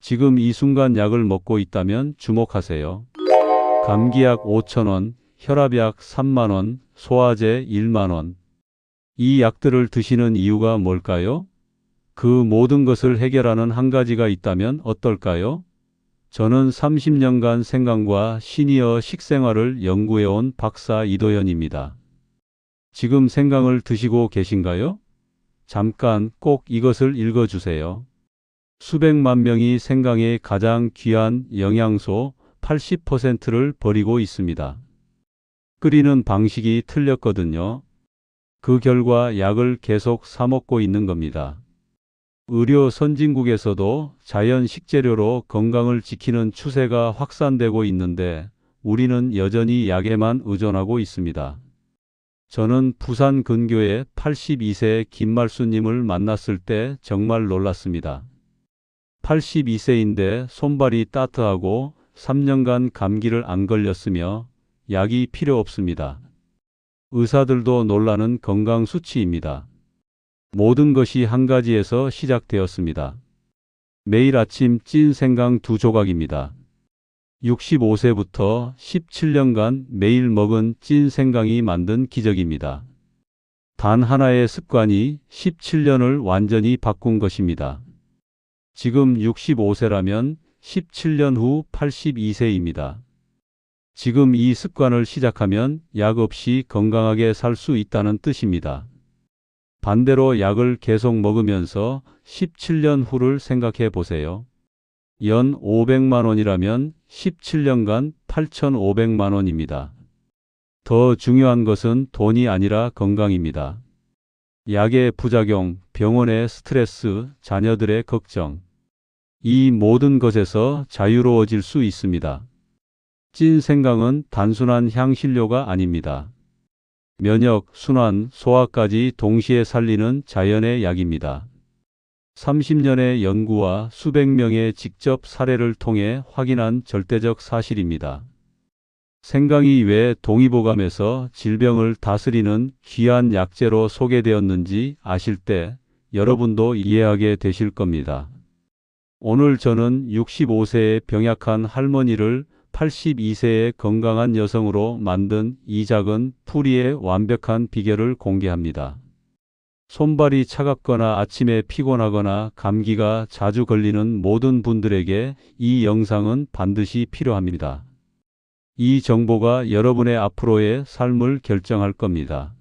지금 이 순간 약을 먹고 있다면 주목하세요. 감기약 5,000원, 혈압약 3만원, 소화제 1만원. 이 약들을 드시는 이유가 뭘까요? 그 모든 것을 해결하는 한 가지가 있다면 어떨까요? 저는 30년간 생강과 시니어 식생활을 연구해온 박사 이도현입니다. 지금 생강을 드시고 계신가요? 잠깐 꼭 이것을 읽어주세요. 수백만 명이 생강의 가장 귀한 영양소 80%를 버리고 있습니다. 끓이는 방식이 틀렸거든요. 그 결과 약을 계속 사 먹고 있는 겁니다. 의료 선진국에서도 자연 식재료로 건강을 지키는 추세가 확산되고 있는데 우리는 여전히 약에만 의존하고 있습니다. 저는 부산 근교의 82세 김말수님을 만났을 때 정말 놀랐습니다. 82세인데 손발이 따뜻하고 3년간 감기를 안 걸렸으며 약이 필요 없습니다. 의사들도 놀라는 건강 수치입니다. 모든 것이 한 가지에서 시작되었습니다. 매일 아침 찐 생강 2조각입니다. 65세부터 17년간 매일 먹은 찐 생강이 만든 기적입니다. 단 하나의 습관이 17년을 완전히 바꾼 것입니다. 지금 65세라면 17년 후 82세입니다. 지금 이 습관을 시작하면 약 없이 건강하게 살 수 있다는 뜻입니다. 반대로 약을 계속 먹으면서 17년 후를 생각해 보세요. 연 500만 원이라면 17년간 8,500만 원입니다. 더 중요한 것은 돈이 아니라 건강입니다. 약의 부작용, 병원의 스트레스, 자녀들의 걱정. 이 모든 것에서 자유로워질 수 있습니다. 찐 생강은 단순한 향신료가 아닙니다. 면역, 순환, 소화까지 동시에 살리는 자연의 약입니다. 30년의 연구와 수백 명의 직접 사례를 통해 확인한 절대적 사실입니다. 생강이 왜 동의보감에서 질병을 다스리는 귀한 약재로 소개되었는지 아실 때 여러분도 이해하게 되실 겁니다. 오늘 저는 65세의 병약한 할머니를 82세의 건강한 여성으로 만든 이 작은 풀이의 완벽한 비결을 공개합니다. 손발이 차갑거나 아침에 피곤하거나 감기가 자주 걸리는 모든 분들에게 이 영상은 반드시 필요합니다. 이 정보가 여러분의 앞으로의 삶을 결정할 겁니다.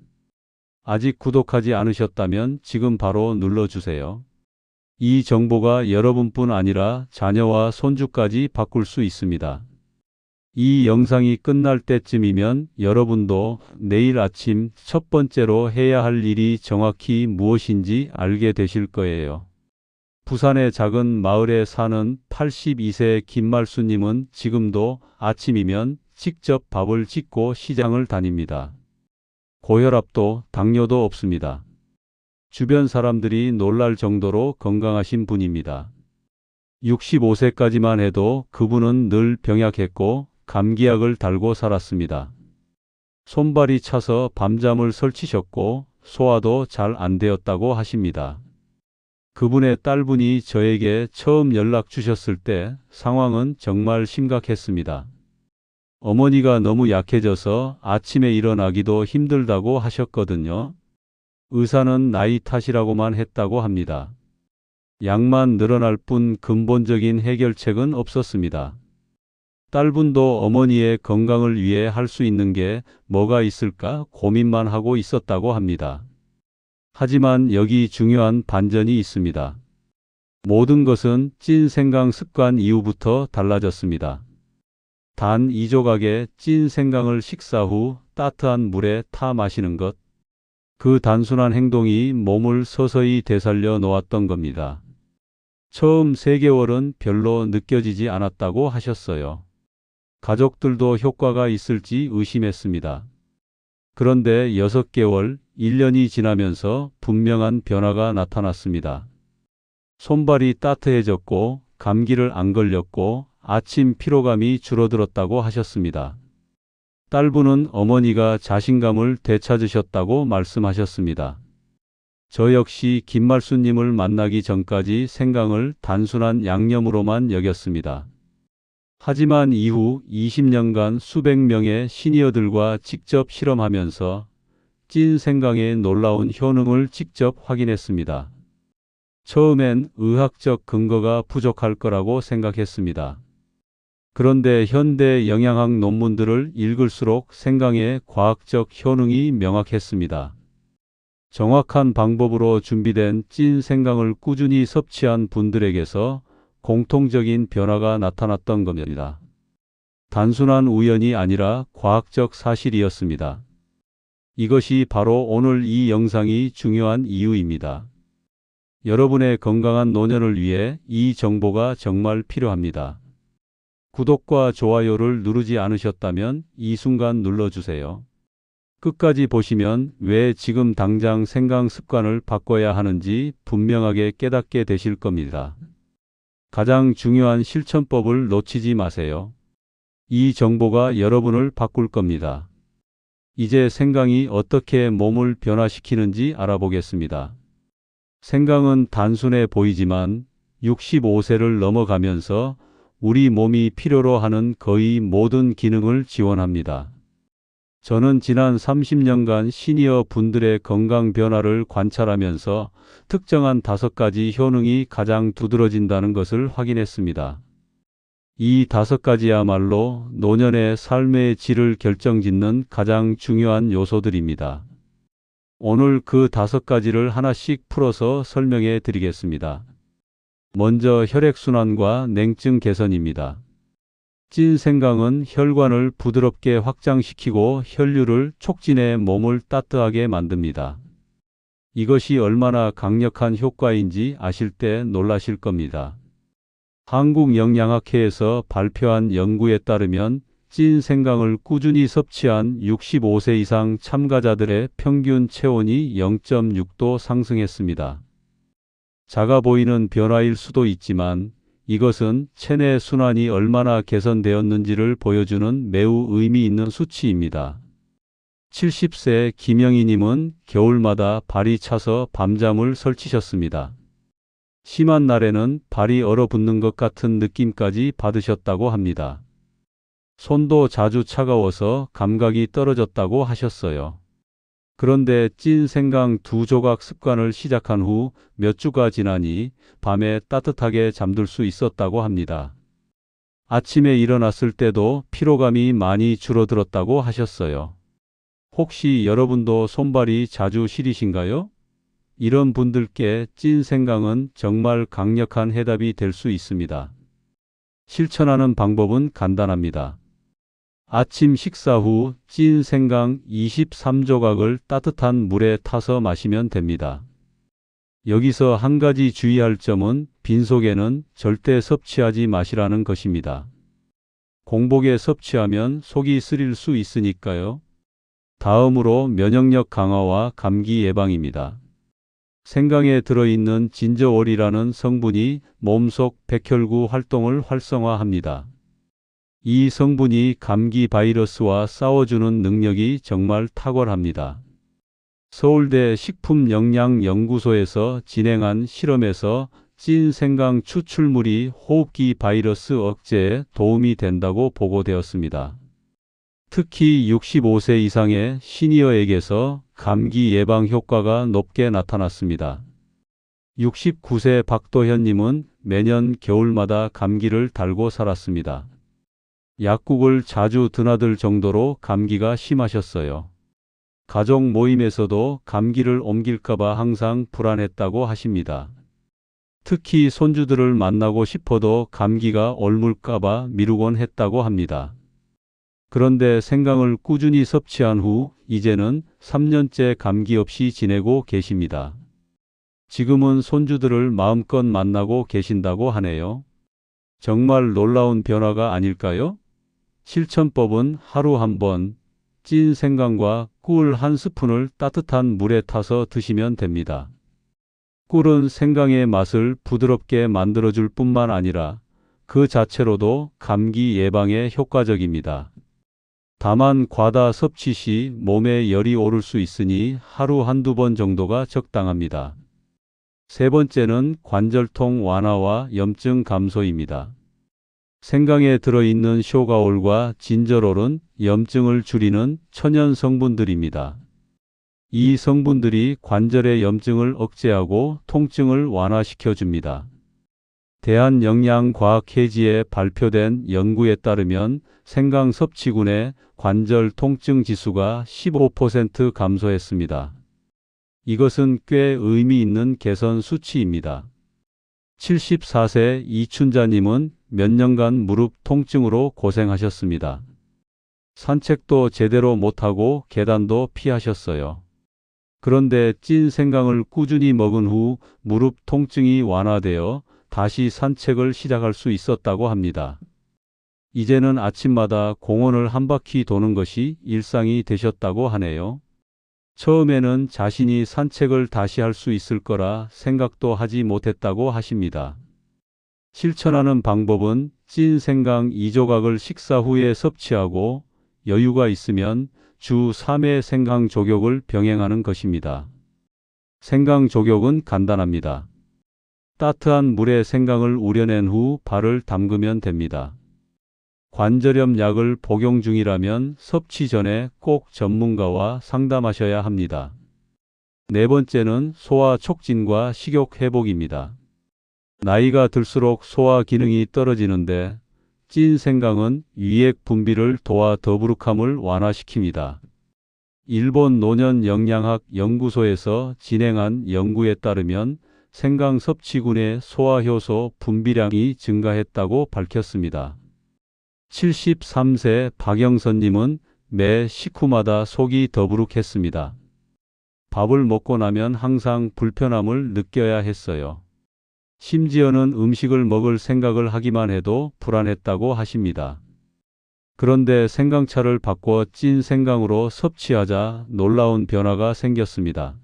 아직 구독하지 않으셨다면 지금 바로 눌러주세요. 이 정보가 여러분뿐 아니라 자녀와 손주까지 바꿀 수 있습니다. 이 영상이 끝날 때쯤이면 여러분도 내일 아침 첫 번째로 해야 할 일이 정확히 무엇인지 알게 되실 거예요. 부산의 작은 마을에 사는 82세 김말수님은 지금도 아침이면 직접 밥을 짓고 시장을 다닙니다. 고혈압도 당뇨도 없습니다. 주변 사람들이 놀랄 정도로 건강하신 분입니다. 65세까지만 해도 그분은 늘 병약했고 감기약을 달고 살았습니다. 손발이 차서 밤잠을 설치셨고 소화도 잘 안 되었다고 하십니다. 그분의 딸분이 저에게 처음 연락 주셨을 때 상황은 정말 심각했습니다. 어머니가 너무 약해져서 아침에 일어나기도 힘들다고 하셨거든요. 의사는 나이 탓이라고만 했다고 합니다. 약만 늘어날 뿐 근본적인 해결책은 없었습니다. 딸분도 어머니의 건강을 위해 할 수 있는 게 뭐가 있을까 고민만 하고 있었다고 합니다. 하지만 여기 중요한 반전이 있습니다. 모든 것은 찐 생강 습관 이후부터 달라졌습니다. 단 2조각의 찐 생강을 식사 후 따뜻한 물에 타 마시는 것. 그 단순한 행동이 몸을 서서히 되살려 놓았던 겁니다. 처음 3개월은 별로 느껴지지 않았다고 하셨어요. 가족들도 효과가 있을지 의심했습니다. 그런데 6개월, 1년이 지나면서 분명한 변화가 나타났습니다. 손발이 따뜻해졌고 감기를 안 걸렸고 아침 피로감이 줄어들었다고 하셨습니다. 딸분은 어머니가 자신감을 되찾으셨다고 말씀하셨습니다. 저 역시 김말수님을 만나기 전까지 생강을 단순한 양념으로만 여겼습니다. 하지만 이후 20년간 수백 명의 시니어들과 직접 실험하면서 찐 생강의 놀라운 효능을 직접 확인했습니다. 처음엔 의학적 근거가 부족할 거라고 생각했습니다. 그런데 현대 영양학 논문들을 읽을수록 생강의 과학적 효능이 명확했습니다. 정확한 방법으로 준비된 찐 생강을 꾸준히 섭취한 분들에게서 공통적인 변화가 나타났던 겁니다. 단순한 우연이 아니라 과학적 사실이었습니다. 이것이 바로 오늘 이 영상이 중요한 이유입니다. 여러분의 건강한 노년을 위해 이 정보가 정말 필요합니다. 구독과 좋아요를 누르지 않으셨다면 이 순간 눌러주세요. 끝까지 보시면 왜 지금 당장 생강 습관을 바꿔야 하는지 분명하게 깨닫게 되실 겁니다. 가장 중요한 실천법을 놓치지 마세요. 이 정보가 여러분을 바꿀 겁니다. 이제 생강이 어떻게 몸을 변화시키는지 알아보겠습니다. 생강은 단순해 보이지만 65세를 넘어가면서 우리 몸이 필요로 하는 거의 모든 기능을 지원합니다. 저는 지난 30년간 시니어 분들의 건강 변화를 관찰하면서 특정한 5가지 효능이 가장 두드러진다는 것을 확인했습니다. 이 5가지야말로 노년의 삶의 질을 결정짓는 가장 중요한 요소들입니다. 오늘 그 5가지를 하나씩 풀어서 설명해 드리겠습니다. 먼저 혈액순환과 냉증 개선입니다. 찐 생강은 혈관을 부드럽게 확장시키고 혈류를 촉진해 몸을 따뜻하게 만듭니다. 이것이 얼마나 강력한 효과인지 아실 때 놀라실 겁니다. 한국영양학회에서 발표한 연구에 따르면 찐 생강을 꾸준히 섭취한 65세 이상 참가자들의 평균 체온이 0.6도 상승했습니다. 작아 보이는 변화일 수도 있지만 이것은 체내 순환이 얼마나 개선되었는지를 보여주는 매우 의미 있는 수치입니다. 70세 김영희님은 겨울마다 발이 차서 밤잠을 설치셨습니다. 심한 날에는 발이 얼어붙는 것 같은 느낌까지 받으셨다고 합니다. 손도 자주 차가워서 감각이 떨어졌다고 하셨어요. 그런데 찐 생강 2조각 습관을 시작한 후 몇 주가 지나니 밤에 따뜻하게 잠들 수 있었다고 합니다. 아침에 일어났을 때도 피로감이 많이 줄어들었다고 하셨어요. 혹시 여러분도 손발이 자주 시리신가요? 이런 분들께 찐 생강은 정말 강력한 해답이 될 수 있습니다. 실천하는 방법은 간단합니다. 아침 식사 후 찐 생강 23조각을 따뜻한 물에 타서 마시면 됩니다. 여기서 한 가지 주의할 점은 빈속에는 절대 섭취하지 마시라는 것입니다. 공복에 섭취하면 속이 쓰릴 수 있으니까요. 다음으로 면역력 강화와 감기 예방입니다. 생강에 들어있는 진저올이라는 성분이 몸속 백혈구 활동을 활성화합니다. 이 성분이 감기 바이러스와 싸워주는 능력이 정말 탁월합니다. 서울대 식품영양연구소에서 진행한 실험에서 찐 생강 추출물이 호흡기 바이러스 억제에 도움이 된다고 보고되었습니다. 특히 65세 이상의 시니어에게서 감기 예방 효과가 높게 나타났습니다. 69세 박도현님은 매년 겨울마다 감기를 달고 살았습니다. 약국을 자주 드나들 정도로 감기가 심하셨어요. 가족 모임에서도 감기를 옮길까봐 항상 불안했다고 하십니다. 특히 손주들을 만나고 싶어도 감기가 옮을까봐 미루곤 했다고 합니다. 그런데 생강을 꾸준히 섭취한 후 이제는 3년째 감기 없이 지내고 계십니다. 지금은 손주들을 마음껏 만나고 계신다고 하네요. 정말 놀라운 변화가 아닐까요? 실천법은 하루 한 번 찐 생강과 꿀 한 스푼을 따뜻한 물에 타서 드시면 됩니다. 꿀은 생강의 맛을 부드럽게 만들어줄 뿐만 아니라 그 자체로도 감기 예방에 효과적입니다. 다만 과다 섭취 시 몸에 열이 오를 수 있으니 하루 한두 번 정도가 적당합니다. 세 번째는 관절통 완화와 염증 감소입니다. 생강에 들어있는 쇼가올과 진저롤은 염증을 줄이는 천연 성분들입니다. 이 성분들이 관절의 염증을 억제하고 통증을 완화시켜 줍니다. 대한영양과학회지에 발표된 연구에 따르면 생강 섭취군의 관절 통증 지수가 15% 감소했습니다. 이것은 꽤 의미 있는 개선 수치입니다. 74세 이춘자님은 몇 년간 무릎 통증으로 고생하셨습니다. 산책도 제대로 못하고 계단도 피하셨어요. 그런데 찐 생강을 꾸준히 먹은 후 무릎 통증이 완화되어 다시 산책을 시작할 수 있었다고 합니다. 이제는 아침마다 공원을 한 바퀴 도는 것이 일상이 되셨다고 하네요. 처음에는 자신이 산책을 다시 할 수 있을 거라 생각도 하지 못했다고 하십니다. 실천하는 방법은 찐 생강 2조각을 식사 후에 섭취하고 여유가 있으면 주 3회 생강 조격을 병행하는 것입니다. 생강 조격은 간단합니다. 따뜻한 물에 생강을 우려낸 후 발을 담그면 됩니다. 관절염 약을 복용 중이라면 섭취 전에 꼭 전문가와 상담하셔야 합니다. 네 번째는 소화 촉진과 식욕 회복입니다. 나이가 들수록 소화 기능이 떨어지는데 찐 생강은 위액 분비를 도와 더부룩함을 완화시킵니다. 일본 노년영양학 연구소에서 진행한 연구에 따르면 생강 섭취군의 소화효소 분비량이 증가했다고 밝혔습니다. 73세 박영선님은 매 식후마다 속이 더부룩했습니다. 밥을 먹고 나면 항상 불편함을 느껴야 했어요. 심지어는 음식을 먹을 생각을 하기만 해도 불안했다고 하십니다. 그런데 생강차를 바꿔 찐 생강으로 섭취하자 놀라운 변화가 생겼습니다.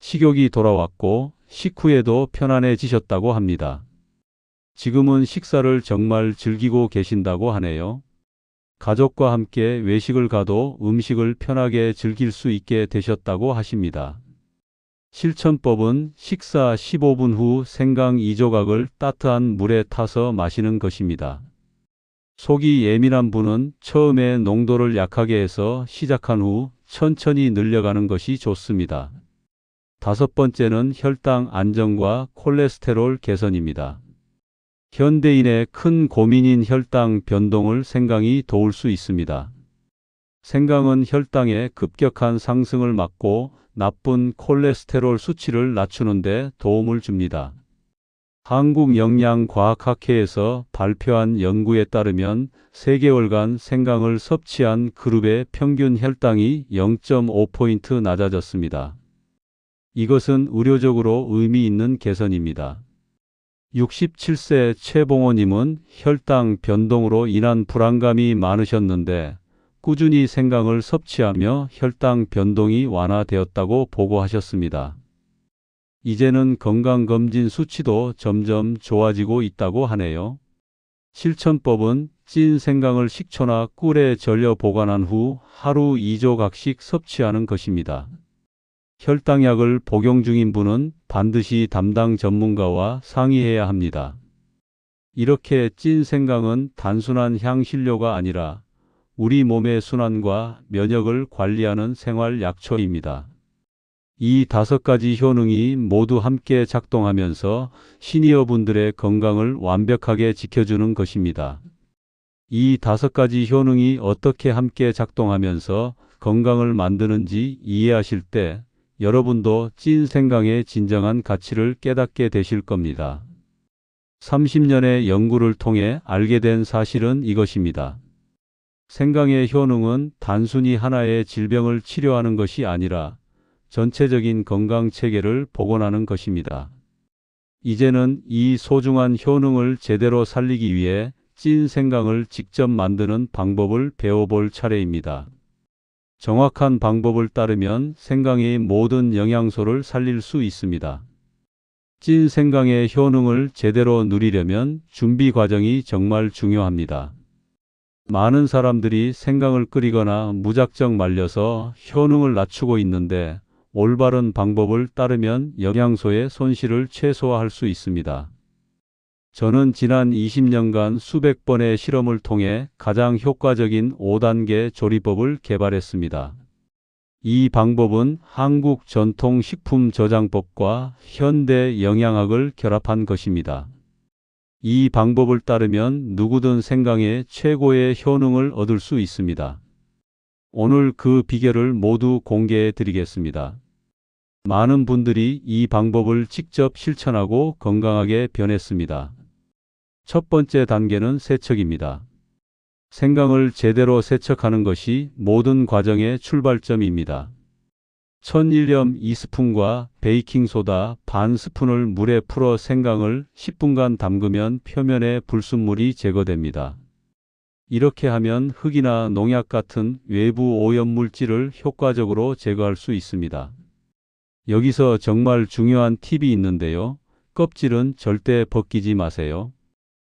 식욕이 돌아왔고 식후에도 편안해지셨다고 합니다. 지금은 식사를 정말 즐기고 계신다고 하네요. 가족과 함께 외식을 가도 음식을 편하게 즐길 수 있게 되셨다고 하십니다. 실천법은 식사 15분 후 생강 2조각을 따뜻한 물에 타서 마시는 것입니다. 속이 예민한 분은 처음에 농도를 약하게 해서 시작한 후 천천히 늘려가는 것이 좋습니다. 다섯 번째는 혈당 안정과 콜레스테롤 개선입니다. 현대인의 큰 고민인 혈당 변동을 생강이 도울 수 있습니다. 생강은 혈당의 급격한 상승을 막고 나쁜 콜레스테롤 수치를 낮추는 데 도움을 줍니다. 한국영양과학학회에서 발표한 연구에 따르면 3개월간 생강을 섭취한 그룹의 평균 혈당이 0.5포인트 낮아졌습니다. 이것은 의료적으로 의미 있는 개선입니다. 67세 최봉호님은 혈당 변동으로 인한 불안감이 많으셨는데 꾸준히 생강을 섭취하며 혈당 변동이 완화되었다고 보고하셨습니다. 이제는 건강검진 수치도 점점 좋아지고 있다고 하네요. 실천법은 찐 생강을 식초나 꿀에 절여 보관한 후 하루 2조각씩 섭취하는 것입니다. 혈당약을 복용 중인 분은 반드시 담당 전문가와 상의해야 합니다. 이렇게 찐 생강은 단순한 향신료가 아니라 우리 몸의 순환과 면역을 관리하는 생활 약초입니다. 이 5가지 효능이 모두 함께 작동하면서 시니어분들의 건강을 완벽하게 지켜주는 것입니다. 이 5가지 효능이 어떻게 함께 작동하면서 건강을 만드는지 이해하실 때 여러분도 찐 생강의 진정한 가치를 깨닫게 되실 겁니다. 30년의 연구를 통해 알게 된 사실은 이것입니다. 생강의 효능은 단순히 하나의 질병을 치료하는 것이 아니라 전체적인 건강 체계를 복원하는 것입니다. 이제는 이 소중한 효능을 제대로 살리기 위해 찐 생강을 직접 만드는 방법을 배워볼 차례입니다. 정확한 방법을 따르면 생강의 모든 영양소를 살릴 수 있습니다. 찐 생강의 효능을 제대로 누리려면 준비 과정이 정말 중요합니다. 많은 사람들이 생강을 끓이거나 무작정 말려서 효능을 낮추고 있는데 올바른 방법을 따르면 영양소의 손실을 최소화할 수 있습니다. 저는 지난 20년간 수백 번의 실험을 통해 가장 효과적인 5단계 조리법을 개발했습니다. 이 방법은 한국 전통 식품 저장법과 현대 영양학을 결합한 것입니다. 이 방법을 따르면 누구든 생강의 최고의 효능을 얻을 수 있습니다. 오늘 그 비결을 모두 공개해 드리겠습니다. 많은 분들이 이 방법을 직접 실천하고 건강하게 변했습니다. 첫 번째 단계는 세척입니다. 생강을 제대로 세척하는 것이 모든 과정의 출발점입니다. 천일염 2스푼과 베이킹소다 반 스푼을 물에 풀어 생강을 10분간 담그면 표면의 불순물이 제거됩니다. 이렇게 하면 흙이나 농약 같은 외부 오염물질을 효과적으로 제거할 수 있습니다. 여기서 정말 중요한 팁이 있는데요. 껍질은 절대 벗기지 마세요.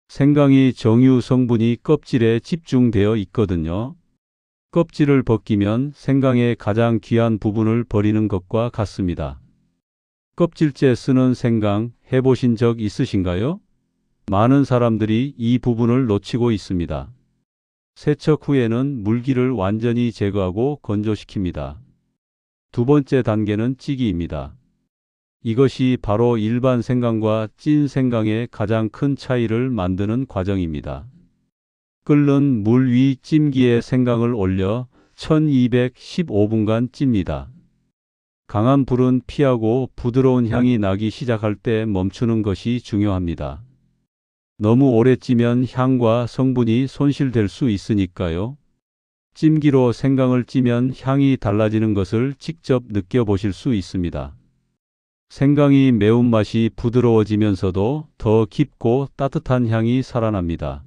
생강이 정유 성분이 껍질에 집중되어 있거든요. 껍질을 벗기면 생강의 가장 귀한 부분을 버리는 것과 같습니다. 껍질째 쓰는 생강 해보신 적 있으신가요? 많은 사람들이 이 부분을 놓치고 있습니다. 세척 후에는 물기를 완전히 제거하고 건조시킵니다. 두 번째 단계는 찌기입니다. 이것이 바로 일반 생강과 찐 생강의 가장 큰 차이를 만드는 과정입니다. 끓는 물 위 찜기에 생강을 올려 1215분간 찝니다. 강한 불은 피하고 부드러운 향이 나기 시작할 때 멈추는 것이 중요합니다. 너무 오래 찌면 향과 성분이 손실될 수 있으니까요. 찜기로 생강을 찌면 향이 달라지는 것을 직접 느껴보실 수 있습니다. 생강이 매운맛이 부드러워지면서도 더 깊고 따뜻한 향이 살아납니다.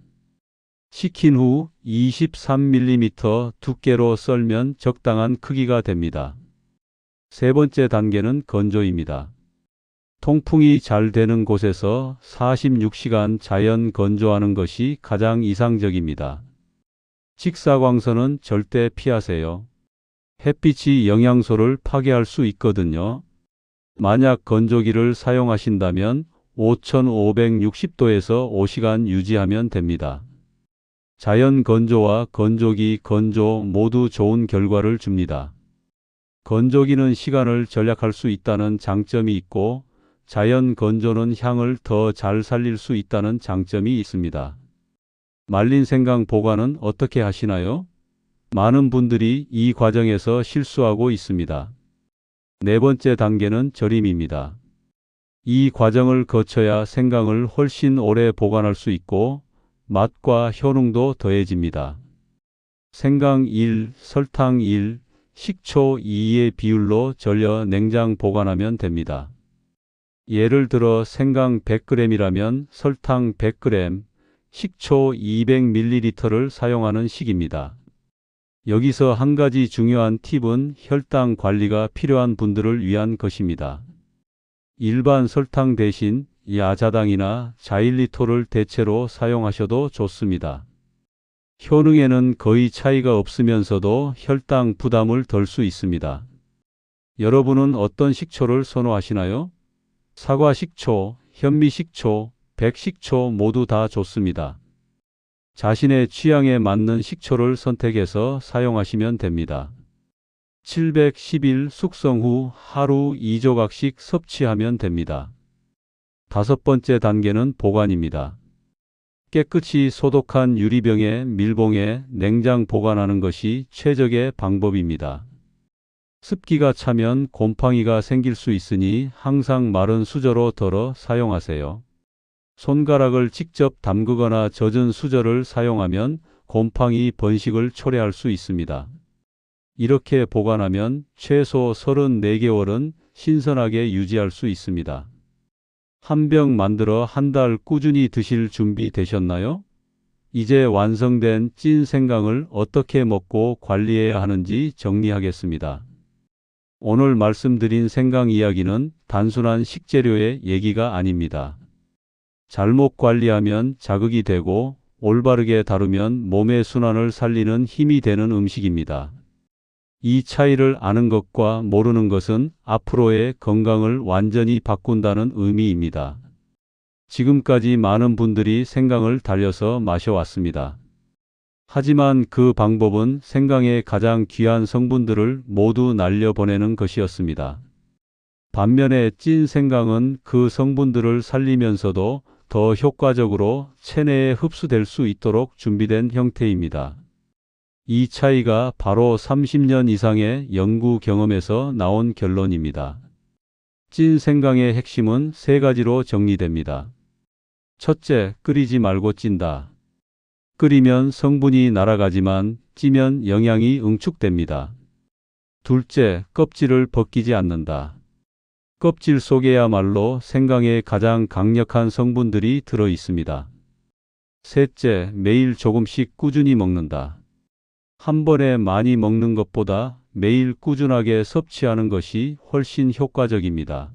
식힌 후 23mm 두께로 썰면 적당한 크기가 됩니다. 세 번째 단계는 건조입니다. 통풍이 잘 되는 곳에서 46시간 자연 건조하는 것이 가장 이상적입니다. 직사광선은 절대 피하세요. 햇빛이 영양소를 파괴할 수 있거든요. 만약 건조기를 사용하신다면 5560도에서 5시간 유지하면 됩니다. 자연 건조와 건조기 건조 모두 좋은 결과를 줍니다. 건조기는 시간을 절약할 수 있다는 장점이 있고 자연 건조는 향을 더 잘 살릴 수 있다는 장점이 있습니다. 말린 생강 보관은 어떻게 하시나요? 많은 분들이 이 과정에서 실수하고 있습니다. 네 번째 단계는 절임입니다. 이 과정을 거쳐야 생강을 훨씬 오래 보관할 수 있고 맛과 효능도 더해집니다. 생강 1, 설탕 1, 식초 2의 비율로 절여 냉장 보관하면 됩니다. 예를 들어 생강 100g이라면 설탕 100g, 식초 200ml를 사용하는 식입니다. 여기서 한 가지 중요한 팁은 혈당 관리가 필요한 분들을 위한 것입니다. 일반 설탕 대신 야자당이나 자일리톨을 대체로 사용하셔도 좋습니다. 효능에는 거의 차이가 없으면서도 혈당 부담을 덜 수 있습니다. 여러분은 어떤 식초를 선호하시나요? 사과식초, 현미식초, 백식초 모두 다 좋습니다. 자신의 취향에 맞는 식초를 선택해서 사용하시면 됩니다. 710일 숙성 후 하루 2조각씩 섭취하면 됩니다. 다섯 번째 단계는 보관입니다. 깨끗이 소독한 유리병에 밀봉해 냉장 보관하는 것이 최적의 방법입니다. 습기가 차면 곰팡이가 생길 수 있으니 항상 마른 수저로 덜어 사용하세요. 손가락을 직접 담그거나 젖은 수저를 사용하면 곰팡이 번식을 초래할 수 있습니다. 이렇게 보관하면 최소 34개월은 신선하게 유지할 수 있습니다. 한 병 만들어 한 달 꾸준히 드실 준비 되셨나요? 이제 완성된 찐 생강을 어떻게 먹고 관리해야 하는지 정리하겠습니다. 오늘 말씀드린 생강 이야기는 단순한 식재료의 얘기가 아닙니다. 잘못 관리하면 자극이 되고 올바르게 다루면 몸의 순환을 살리는 힘이 되는 음식입니다. 이 차이를 아는 것과 모르는 것은 앞으로의 건강을 완전히 바꾼다는 의미입니다. 지금까지 많은 분들이 생강을 달여서 마셔왔습니다. 하지만 그 방법은 생강의 가장 귀한 성분들을 모두 날려보내는 것이었습니다. 반면에 찐 생강은 그 성분들을 살리면서도 더 효과적으로 체내에 흡수될 수 있도록 준비된 형태입니다. 이 차이가 바로 30년 이상의 연구 경험에서 나온 결론입니다. 찐 생강의 핵심은 세 가지로 정리됩니다. 첫째, 끓이지 말고 찐다. 끓이면 성분이 날아가지만 찌면 영양이 응축됩니다. 둘째, 껍질을 벗기지 않는다. 껍질 속에야말로 생강의 가장 강력한 성분들이 들어 있습니다. 셋째, 매일 조금씩 꾸준히 먹는다. 한 번에 많이 먹는 것보다 매일 꾸준하게 섭취하는 것이 훨씬 효과적입니다.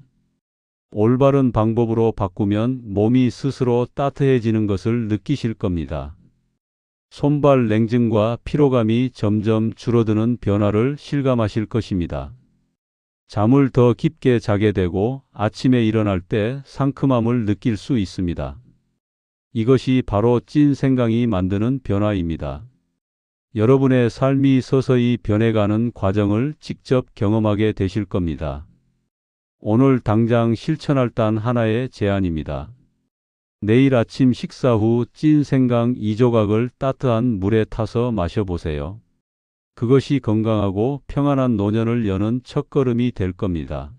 올바른 방법으로 바꾸면 몸이 스스로 따뜻해지는 것을 느끼실 겁니다. 손발 냉증과 피로감이 점점 줄어드는 변화를 실감하실 것입니다. 잠을 더 깊게 자게 되고 아침에 일어날 때 상큼함을 느낄 수 있습니다. 이것이 바로 찐 생강이 만드는 변화입니다. 여러분의 삶이 서서히 변해가는 과정을 직접 경험하게 되실 겁니다. 오늘 당장 실천할 단 하나의 제안입니다. 내일 아침 식사 후 찐 생강 2조각을 따뜻한 물에 타서 마셔보세요. 그것이 건강하고 평안한 노년을 여는 첫걸음이 될 겁니다.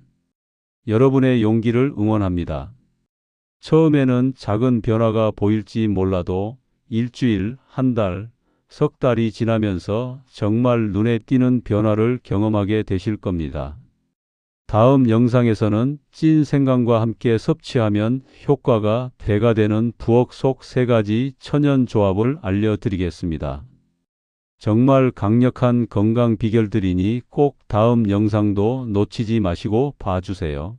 여러분의 용기를 응원합니다. 처음에는 작은 변화가 보일지 몰라도 일주일, 한 달, 석 달이 지나면서 정말 눈에 띄는 변화를 경험하게 되실 겁니다. 다음 영상에서는 찐 생강과 함께 섭취하면 효과가 배가 되는 부엌 속 3가지 천연 조합을 알려드리겠습니다. 정말 강력한 건강 비결들이니 꼭 다음 영상도 놓치지 마시고 봐주세요.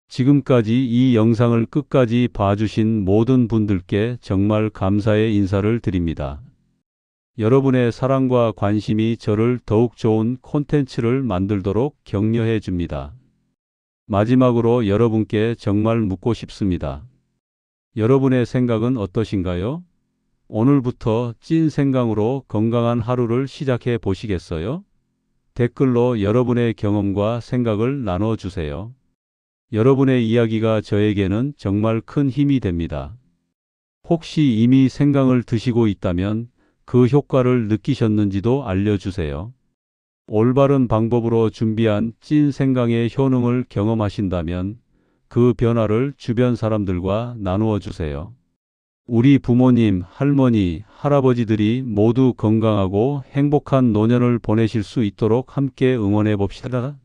지금까지 이 영상을 끝까지 봐주신 모든 분들께 정말 감사의 인사를 드립니다. 여러분의 사랑과 관심이 저를 더욱 좋은 콘텐츠를 만들도록 격려해 줍니다. 마지막으로 여러분께 정말 묻고 싶습니다. 여러분의 생각은 어떠신가요? 오늘부터 찐 생강으로 건강한 하루를 시작해 보시겠어요? 댓글로 여러분의 경험과 생각을 나눠주세요. 여러분의 이야기가 저에게는 정말 큰 힘이 됩니다. 혹시 이미 생강을 드시고 있다면 그 효과를 느끼셨는지도 알려주세요. 올바른 방법으로 준비한 찐 생강의 효능을 경험하신다면 그 변화를 주변 사람들과 나누어 주세요. 우리 부모님, 할머니, 할아버지들이 모두 건강하고 행복한 노년을 보내실 수 있도록 함께 응원해 봅시다.